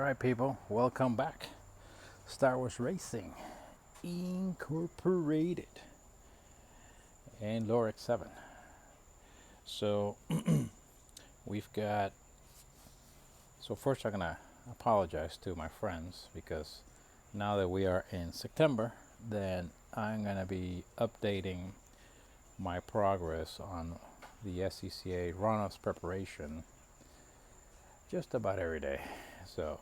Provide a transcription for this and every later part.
right, people, welcome back. Star Wars Racing Incorporated and Lorex 7. So we've got. So first, I'm gonna apologize to my friends because now that we are in September, then I'm gonna be updating my progress on the SCCA Runoffs preparation just about every day. So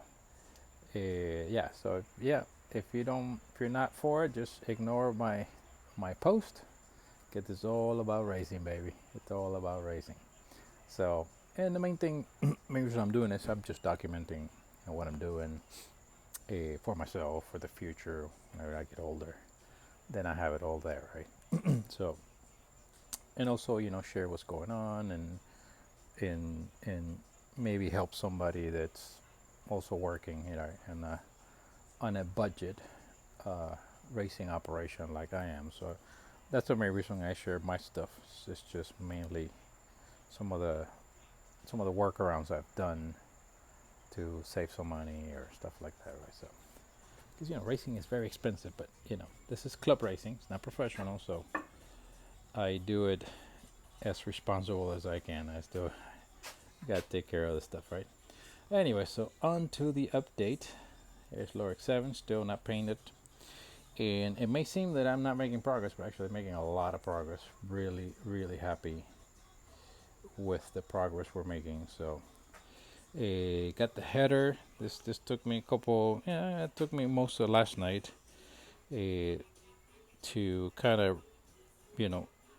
if you're not for it, just ignore my post. Get this all about racing, baby. It's all about racing. So, and the main thing, main reason I'm doing this, I'm just documenting what I'm doing for myself for the future. Whenever I get older, then I have it all there, right? So, and also share what's going on and maybe help somebody that's also working, in on a budget racing operation like I am. So that's the main reason I share my stuff. It's just mainly some of the workarounds I've done to save some money or stuff like that, right? So because racing is very expensive, but this is club racing. It's not professional, so I do it as responsible as I can. I still gotta take care of the stuff, right? Anyway, so on to the update. Here's Lorex 7, still not painted. And it may seem that I'm not making progress, but actually making a lot of progress. Really, really happy with the progress we're making. So, got the header. This took me it took me most of last night to kind of,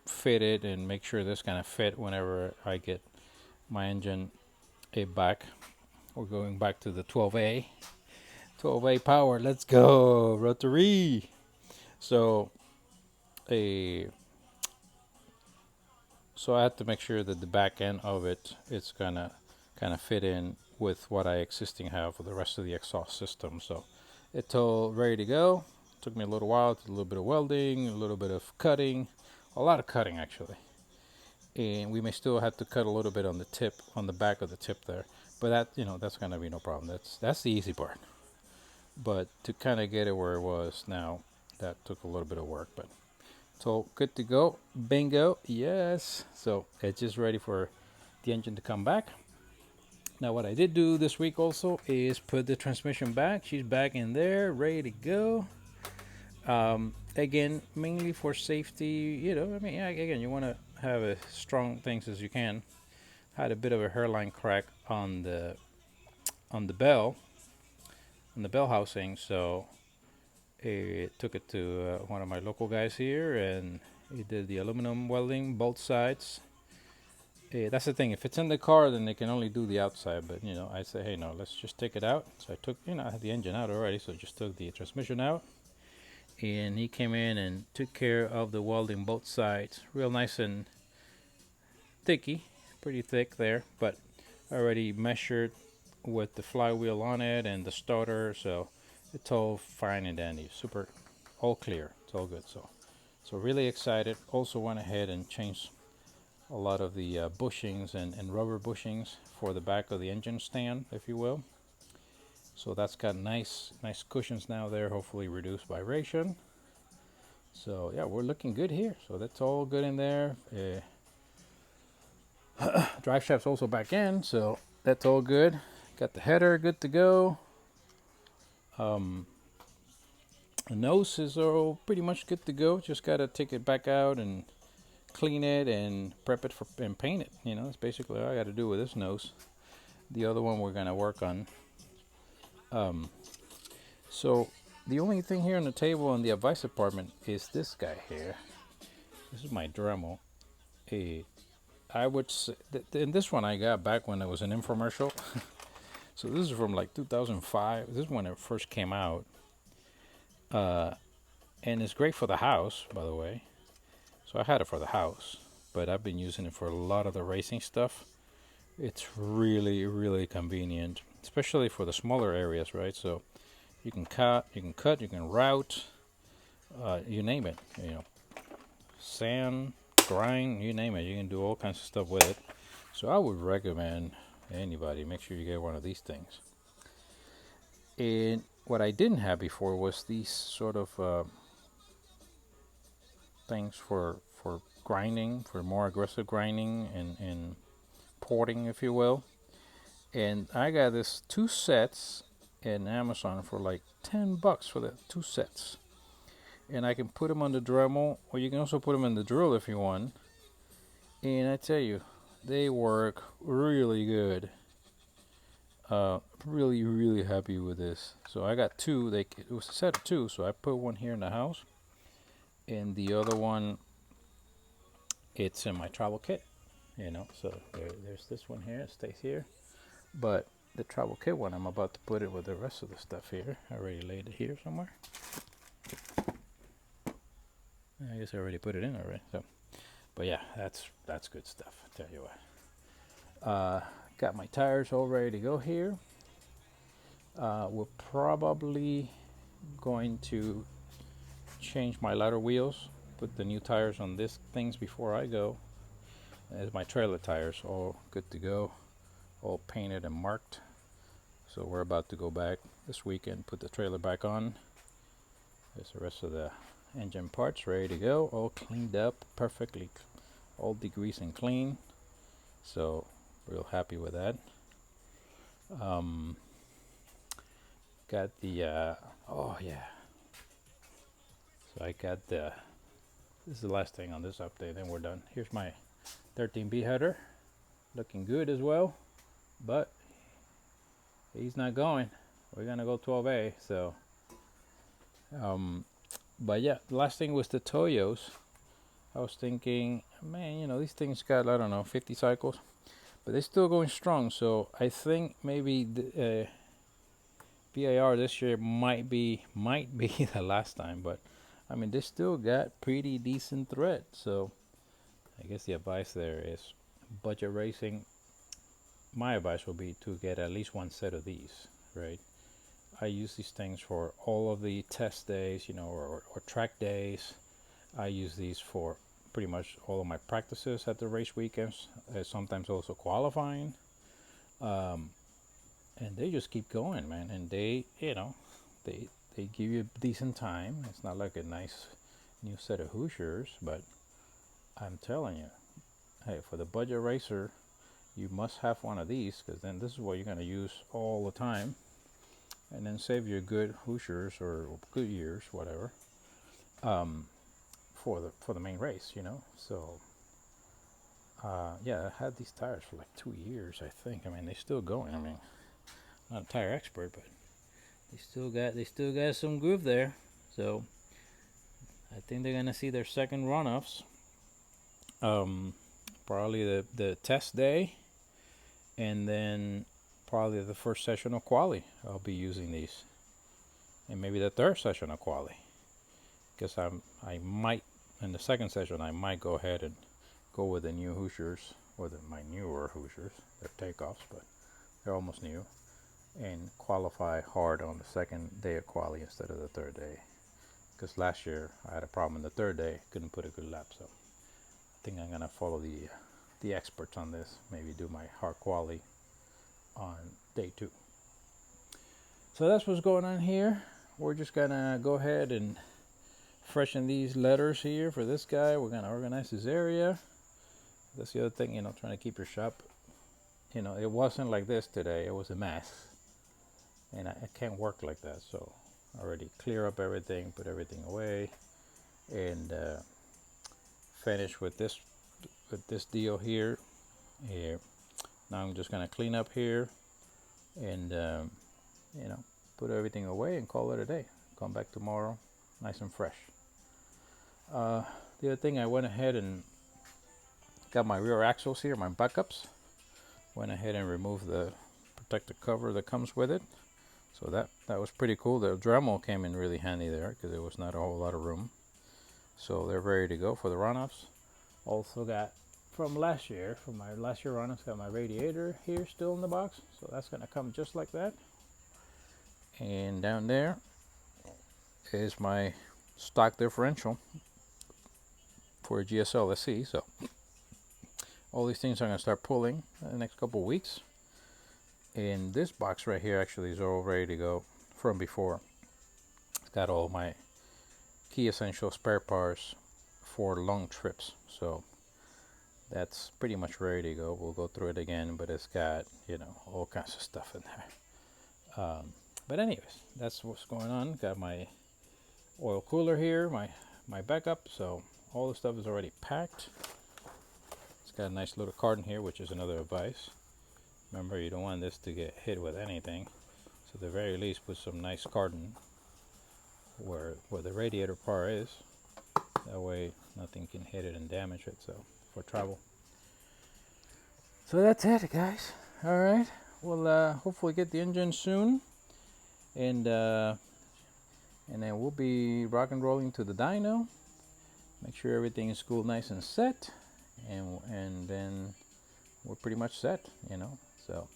fit it and make sure this kind of fit whenever I get my engine back. We're going back to the 12A. 12A power, let's go, rotary. So I had to make sure that the back end of it's gonna kind of fit in with what I existing have for the rest of the exhaust system. So it's all ready to go. Took me a little while, a little bit of welding, a little bit of cutting, a lot of cutting actually. And we may still have to cut a little bit on the tip, on the back of the tip there. But that's gonna be no problem. That's the easy part. But to kind of get it where it was now, that took a little bit of work. But it's all good to go. Bingo, yes. So it's just ready for the engine to come back. Now what I did do this week also is put the transmission back. She's back in there, ready to go. Again, mainly for safety. Again, you want to have as strong things as you can. Had a bit of a hairline crack on the bell, on the bell housing, so I took it to one of my local guys here, and he did the aluminum welding both sides. That's the thing. If it's in the car, then they can only do the outside. But I say, hey, no, let's just take it out. So I took, I had the engine out already, so I just took the transmission out. And he came in and took care of the welding both sides, real nice and thicky, pretty thick there. But already measured with the flywheel on it and the starter, so it's all fine and dandy, super, all clear, it's all good. So really excited. Also went ahead and changed a lot of the bushings and rubber bushings for the back of the engine stand, if you will. So that's got nice cushions now there, hopefully reduce vibration. So yeah, we're looking good here. So that's all good in there. Drive shaft's also back in, so that's all good. Got the header good to go. The nose is all pretty much good to go. Just gotta take it back out and clean it and prep it and paint it. That's basically all I gotta do with this nose. The other one we're gonna work on. So the only thing here on the table in the advice department is this guy here. This is my Dremel. I would say and this one I got back when it was an infomercial. So this is from like 2005. This is when it first came out. And it's great for the house, by the way. So I had it for the house, but I've been using it for a lot of the racing stuff. It's really, really convenient, especially for the smaller areas, right? So you can cut, you can route, you name it. Sand, grind, you name it. You can do all kinds of stuff with it. So I would recommend anybody make sure you get one of these things. And what I didn't have before was these sort of things for grinding, for more aggressive grinding and porting, if you will. And I got this 2 sets in Amazon for like $10 for the 2 sets. And I can put them on the Dremel, or you can also put them in the drill if you want. And I tell you, they work really good. Really, really happy with this. So I got two. It was a set of two, so I put one here in the house, and the other one, it's in my travel kit. So there's this one here. It stays here, but the travel kit one, I'm about to put it with the rest of the stuff here. I already laid it here somewhere. I guess I already put it in already. So, but yeah, that's good stuff. I tell you what. Got my tires all ready to go here. We're probably going to change my ladder wheels, put the new tires on these things before I go. As my trailer tires, all good to go, all painted and marked. So we're about to go back this weekend, put the trailer back on. There's the rest of the engine parts ready to go, all cleaned up perfectly, all degreased and clean. So real happy with that. Got the oh yeah. So I got the. This is the last thing on this update, then we're done. Here's my 13B header, looking good as well, but he's not going. We're gonna go 12A. So, but yeah, the last thing was the Toyos. I was thinking, man, these things got, I don't know, 50 cycles, but they're still going strong. So I think maybe the BIR this year might be the last time, but they still got pretty decent thread. So I guess the advice there is budget racing. My advice would be to get at least one set of these, right? I use these things for all of the test days, or track days. I use these for pretty much all of my practices at the race weekends, sometimes also qualifying. And they just keep going, man. And they give you a decent time. It's not like a nice new set of Hoosiers, but I'm telling you, hey, for the budget racer, you must have one of these, because then this is what you're going to use all the time, and then save your good Hoosiers or good years, whatever, for the main race, So yeah, I had these tires for like 2 years, I think. They're still going. Not a tire expert, but they still got some groove there. So I think they're gonna see their second runoffs. Probably the test day, and then probably the first session of quali. I'll be using these, and maybe the third session of quali. Because I might, in the second session, I might go ahead and go with the new Hoosiers, or my newer Hoosiers. They're takeoffs, but they're almost new, and qualify hard on the second day of quali instead of the third day. Because last year I had a problem in the third day, couldn't put a good lap. So I think I'm gonna follow the experts on this. Maybe do my hard quali on day 2. So that's what's going on here. We're just gonna go ahead and freshen these letters here for this guy. We're gonna organize his area. That's the other thing, trying to keep your shop. It wasn't like this today. It was a mess, and I can't work like that. So I already clear up everything, put everything away, and finish with this deal here. Now I'm just gonna clean up here, and put everything away and call it a day. Come back tomorrow, nice and fresh. The other thing, I went ahead and got my rear axles here, my backups. Went ahead and removed the protective cover that comes with it. So that was pretty cool. The Dremel came in really handy there, because there was not a whole lot of room. So they're ready to go for the runoffs. Also got from my last year runoffs, got my radiator here still in the box. So that's gonna come just like that. And down there is my stock differential for a GSL SE. So all these things I'm going to start pulling in the next couple of weeks. And this box right here actually is all ready to go. from before. It's got all my key essential spare parts for long trips, so that's pretty much ready to go. We'll go through it again, but it's got, you know, all kinds of stuff in there. But anyways, that's what's going on. Got my oil cooler here, my backup, so all the stuff is already packed. It's got a nice little carton here, which is another advice. Remember, you don't want this to get hit with anything, so at the very least put some nice carton where the radiator part is. That way nothing can hit it and damage it, so for travel. So that's it, guys. All right, we'll hopefully get the engine soon, and then we'll be rock and rolling to the dyno. Make sure everything is cool, nice and set, and then we're pretty much set, you know. So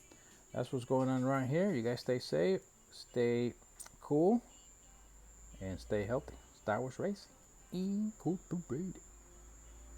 that's what's going on around here. You guys stay safe, stay cool, and stay healthy. Star Wars Racing Incorporated.